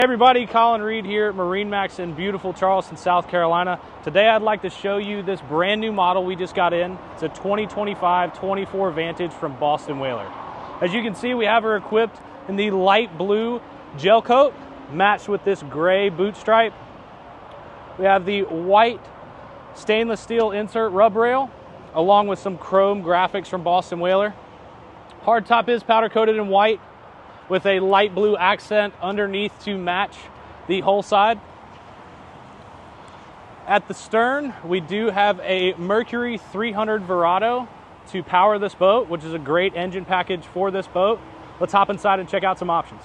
Hey everybody, Colin Reed here at MarineMax in beautiful Charleston, South Carolina. Today I'd like to show you this brand new model we just got in. It's a 2025-24 Vantage from Boston Whaler. As you can see, we have her equipped in the light blue gel coat matched with this gray boot stripe. We have the white stainless steel insert rub rail along with some chrome graphics from Boston Whaler. Hardtop is powder coated in white with a light blue accent underneath to match the hull side. At the stern, we do have a Mercury 300 Verado to power this boat, which is a great engine package for this boat. Let's hop inside and check out some options.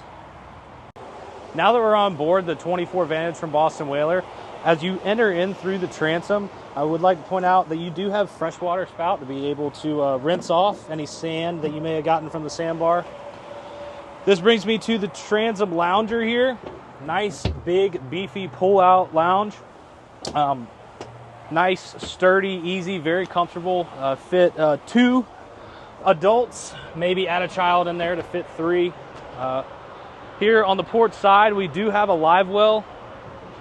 Now that we're on board the 24 Vantage from Boston Whaler, as you enter in through the transom, I would like to point out that you do have freshwater spout to be able to rinse off any sand that you may have gotten from the sandbar. This brings me to the transom lounger here. Nice, big, beefy pull-out lounge. Nice, sturdy, easy, very comfortable. Fit 2 adults, maybe add a child in there to fit 3. Here on the port side, we do have a live well.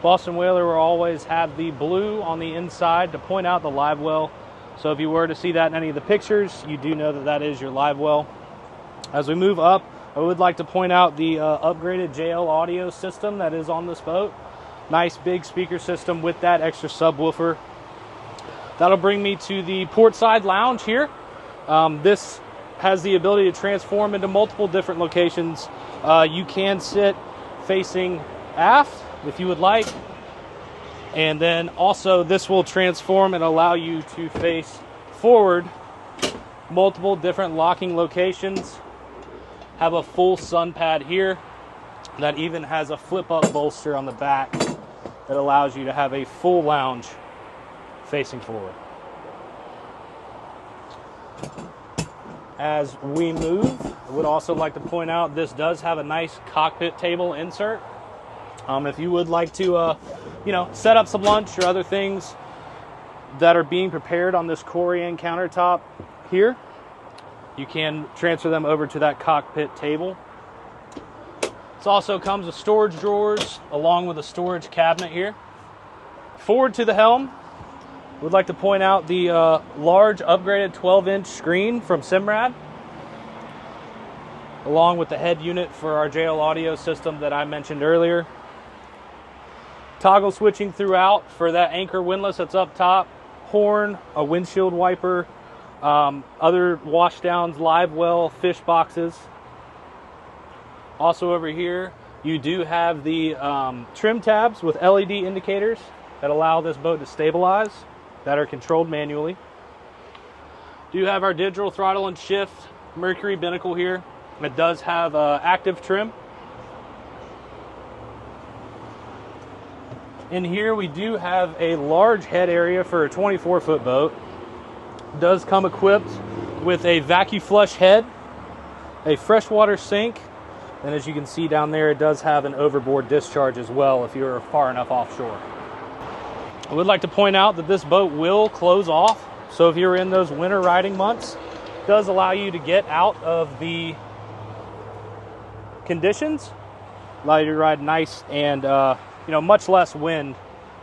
Boston Whaler will always have the blue on the inside to point out the live well. So if you were to see that in any of the pictures, you do know that that is your live well. As we move up, I would like to point out the upgraded JL audio system that is on this boat. Nice big speaker system with that extra subwoofer. That'll bring me to the port side lounge here. This has the ability to transform into multiple different locations. You can sit facing aft if you would like. And then also this will transform and allow you to face forward multiple different locking locations. Have a full sun pad here that even has a flip-up bolster on the back that allows you to have a full lounge facing forward. As we move, I would also like to point out this does have a nice cockpit table insert. If you would like to, set up some lunch or other things that are being prepared on this Corian countertop here, you can transfer them over to that cockpit table. This also comes with storage drawers along with a storage cabinet here. Forward to the helm, would like to point out the large upgraded 12-inch screen from Simrad, along with the head unit for our JL audio system that I mentioned earlier. Toggle switching throughout for that anchor windlass that's up top, horn, a windshield wiper, other washdowns, live well, fish boxes. Also over here, you do have the trim tabs with LED indicators that allow this boat to stabilize, that are controlled manually. Do have our digital throttle and shift Mercury binnacle here. It does have active trim. In here we do have a large head area for a 24-foot boat. Does come equipped with a vacuum flush head, a freshwater sink, and as you can see down there, it does have an overboard discharge as well if you're far enough offshore. I would like to point out that this boat will close off, so if you're in those winter riding months, it does allow you to get out of the conditions, allow you to ride nice and much less wind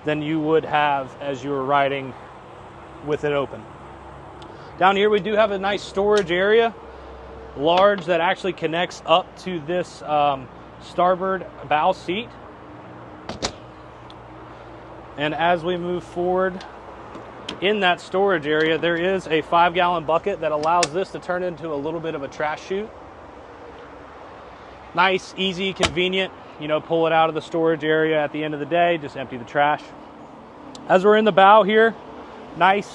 than you would have as you were riding with it open. Down here we do have a nice storage area, large, that actually connects up to this starboard bow seat. And as we move forward in that storage area, there is a 5-gallon bucket that allows this to turn into a little bit of a trash chute. Nice, easy, convenient, pull it out of the storage area at the end of the day, just empty the trash. As we're in the bow here, nice,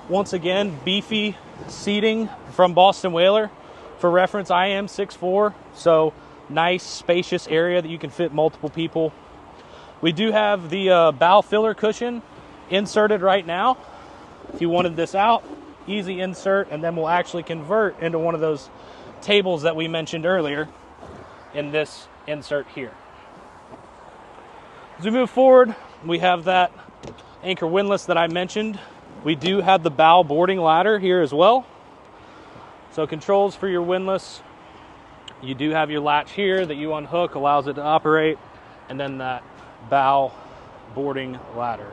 once again, beefy seating from Boston Whaler. For reference, I am 6'4", so nice, spacious area that you can fit multiple people. We do have the bow filler cushion inserted right now. If you wanted this out, easy insert, and then we'll actually convert into one of those tables that we mentioned earlier in this insert here. As we move forward, we have that anchor windlass that I mentioned. We do have the bow boarding ladder here as well. So controls for your windlass. You do have your latch here that you unhook, allows it to operate. and then that bow boarding ladder.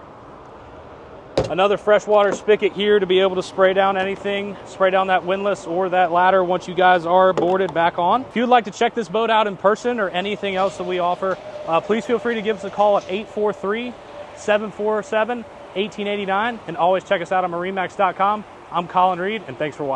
Another freshwater spigot here to be able to spray down anything, spray down that windlass or that ladder once you guys are boarded back on. If you'd like to check this boat out in person or anything else that we offer, please feel free to give us a call at 843-747-1889, and always check us out on MarineMax.com. I'm Colin Reed, and thanks for watching.